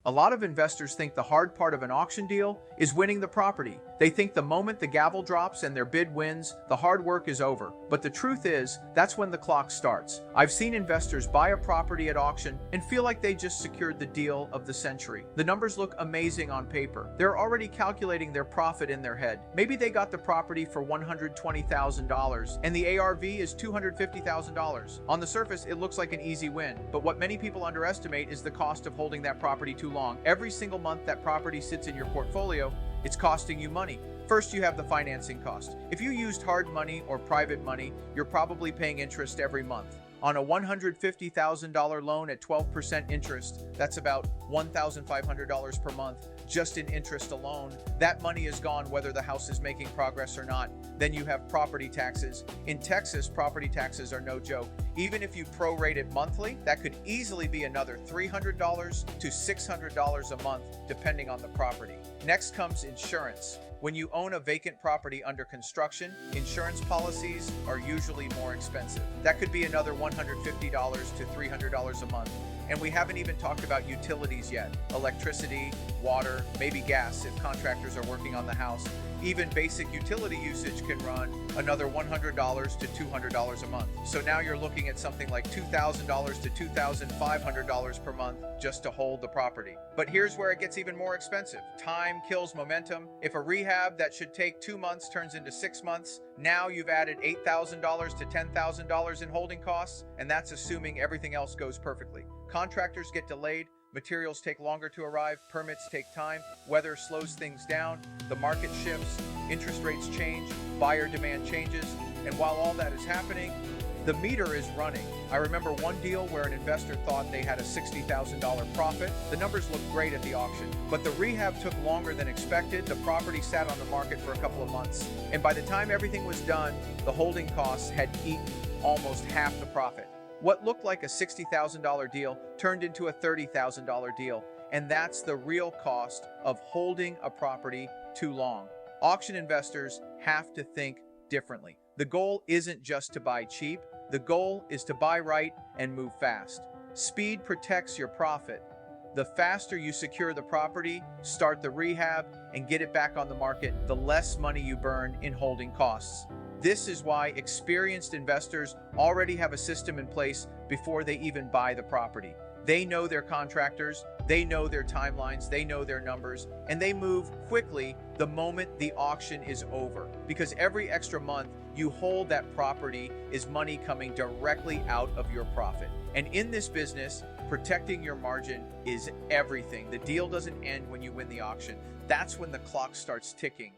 A lot of investors think the hard part of an auction deal is winning the property. They think the moment the gavel drops and their bid wins, the hard work is over. But the truth is, that's when the clock starts. I've seen investors buy a property at auction and feel like they just secured the deal of the century. The numbers look amazing on paper. They're already calculating their profit in their head. Maybe they got the property for $120,000 and the ARV is $250,000. On the surface, it looks like an easy win. But what many people underestimate is the cost of holding that property too long. Every single month that property sits in your portfolio, it's costing you money. First, you have the financing cost. If you used hard money or private money, you're probably paying interest every month. On a $150,000 loan at 12% interest, that's about $1,500 per month just in interest alone. That money is gone whether the house is making progress or not. Then you have property taxes. In Texas, property taxes are no joke. Even if you prorate it monthly, that could easily be another $300 to $600 a month, depending on the property. Next comes insurance. When you own a vacant property under construction, insurance policies are usually more expensive. That could be another $150 to $300 a month. And we haven't even talked about utilities yet. Electricity, water, maybe gas if contractors are working on the house. Even basic utility usage can run another $100 to $200 a month. So now you're looking at something like $2,000 to $2,500 per month just to hold the property. But here's where it gets even more expensive. Time kills momentum. If a rehab that should take 2 months turns into 6 months, now you've added $8,000 to $10,000 in holding costs, and that's assuming everything else goes perfectly. Contractors get delayed, materials take longer to arrive, permits take time, weather slows things down, the market shifts, interest rates change, buyer demand changes, and while all that is happening, the meter is running. I remember one deal where an investor thought they had a $60,000 profit. The numbers looked great at the auction, but the rehab took longer than expected. The property sat on the market for a couple of months, and by the time everything was done, the holding costs had eaten almost half the profit. What looked like a $60,000 deal turned into a $30,000 deal, and that's the real cost of holding a property too long. Auction investors have to think differently. The goal isn't just to buy cheap, the goal is to buy right and move fast. Speed protects your profit. The faster you secure the property, start the rehab, and get it back on the market, the less money you burn in holding costs. This is why experienced investors already have a system in place before they even buy the property. They know their contractors, they know their timelines, they know their numbers, and they move quickly the moment the auction is over. Because every extra month you hold that property is money coming directly out of your profit. And in this business, protecting your margin is everything. The deal doesn't end when you win the auction. That's when the clock starts ticking.